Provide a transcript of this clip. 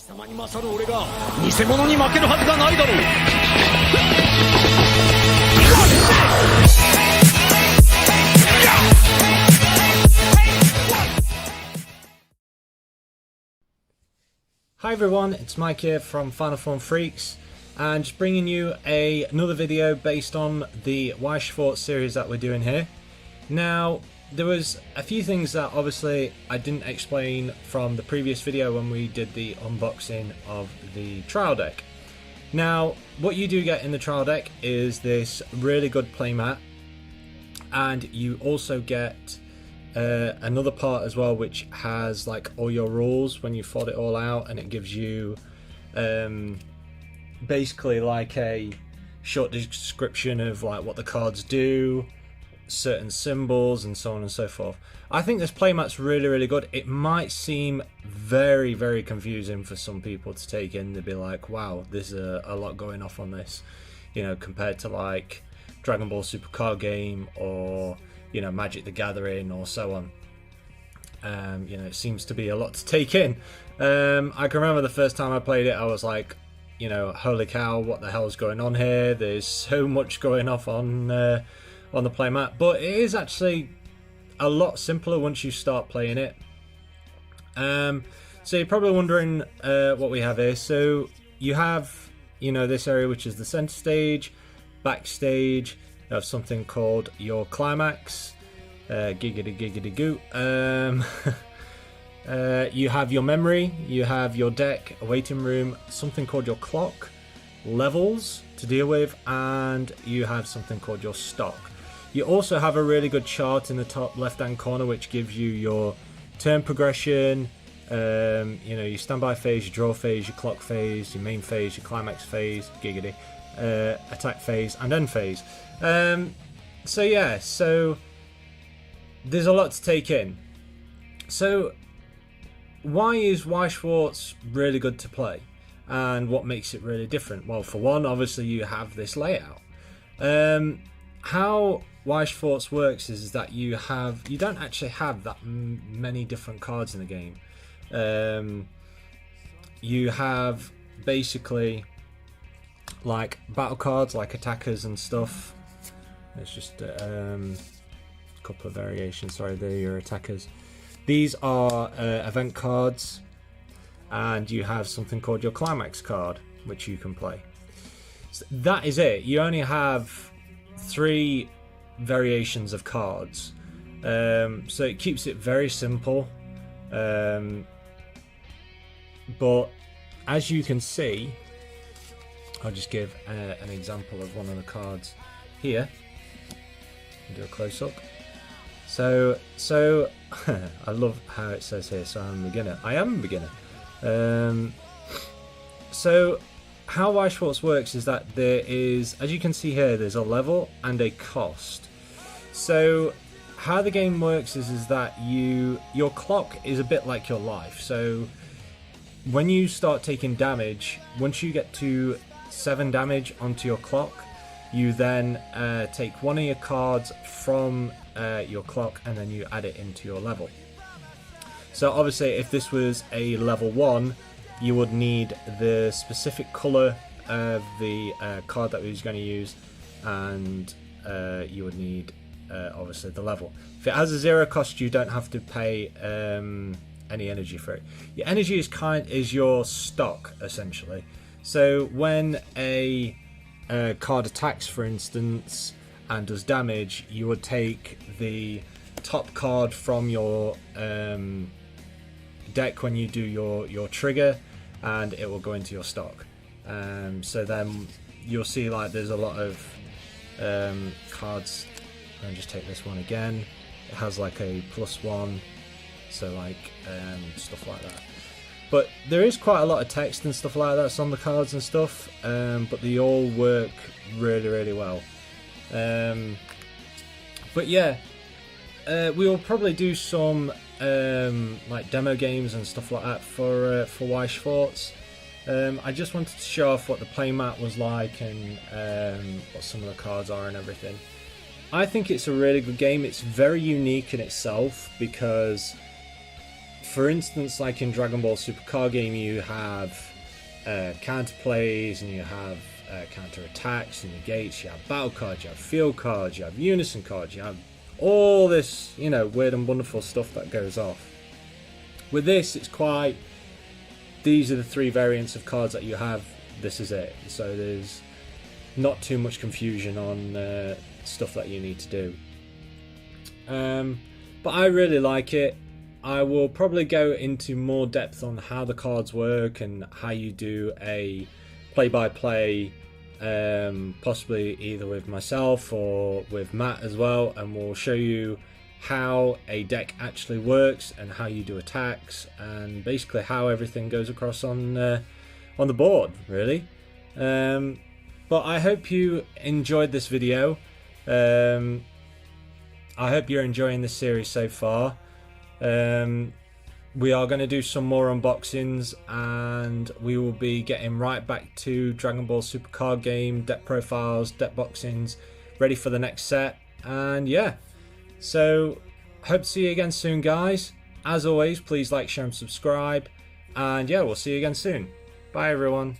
様に勝る俺が偽物に負けるはずがないだろう。Hi everyone, it's Mike here from Final Form Freaks, and just bringing you another video based on the Wiess series that we're doing here. Now, there was a few things that obviously I didn't explain from the previous video when we did the unboxing of the trial deck. Now, what you do get in the trial deck is this really good playmat, and you also get another part as well which has like all your rules when you fought it all out, and it gives you basically like a short description of like what the cards do, certain symbols, and so on and so forth. I think this playmat's really good. It might seem very confusing for some people to take in. They'd be like, wow, there's a lot going off on this, you know, compared to like Dragon Ball Super Card Game or, you know, Magic the Gathering or so on. You know, it seems to be a lot to take in. I can remember the first time I played it, I was like, you know, holy cow, what the hell is going on here? There's so much going off on the playmat, but it is actually a lot simpler once you start playing it. So you're probably wondering what we have here. So you have, you know, this area which is the center stage, backstage. You have something called your climax, giggity goo. You have your memory, you have your deck, a waiting room, something called your clock, levels to deal with, and you have something called your stock. You also have a really good chart in the top left hand corner which gives you your turn progression, you know, your standby phase, your draw phase, your clock phase, your main phase, your climax phase, giggity, attack phase, and end phase. So yeah, so there's a lot to take in. So why is Swartz really good to play, and what makes it really different? Well, for one, obviously you have this layout. How Swartz works is that you don't actually have that many different cards in the game. You have basically like battle cards, like attackers and stuff. It's just a couple of variations. Sorry, they're your attackers. These are event cards, and you have something called your climax card which you can play. So that is it. You only have 3 variations of cards, so it keeps it very simple, but as you can see, I'll just give an example of one of the cards here. Do a close-up. So I love how it says here, so I'm a beginner. I am a beginner. So how Swartz works is that there is, as you can see here, there's a level and a cost. So how the game works is that your clock is a bit like your life. So when you start taking damage, once you get to 7 damage onto your clock, you then take one of your cards from your clock and then you add it into your level. So obviously if this was a level 1, you would need the specific colour of the card that we was going to use, and you would need obviously the level. If it has a 0 cost, you don't have to pay any energy for it. Your energy is your stock essentially. So when a card attacks, for instance, and does damage, you would take the top card from your deck when you do your trigger, and it will go into your stock. So then you'll see like there's a lot of cards. And just take this one again. It has like a +1, so like stuff like that. But there is quite a lot of text and stuff like that on the cards and stuff, but they all work really well. But yeah, we will probably do some like demo games and stuff like that for Swartz. I just wanted to show off what the playmat was like and what some of the cards are and everything. I think it's a really good game. It's very unique in itself because for instance, like in Dragon Ball Super Card Game, you have counter plays and you have counter attacks and negates. You have battle cards, you have field cards, you have unison cards, you have all this, you know, weird and wonderful stuff that goes off. With this, it's quite, these are the 3 variants of cards that you have. This is it. So there's not too much confusion on stuff that you need to do. But I really like it. I will probably go into more depth on how the cards work and how you do a play-by-play, possibly either with myself or with Matt as well, and we'll show you how a deck actually works and how you do attacks and basically how everything goes across on the board, really. But I hope you enjoyed this video. I hope you're enjoying this series so far. We are going to do some more unboxings, and we will be getting right back to Dragon Ball Super Card Game, deck profiles, deck boxings, ready for the next set. And yeah, so hope to see you again soon, guys. As always, please like, share and subscribe, and yeah, we'll see you again soon. Bye everyone.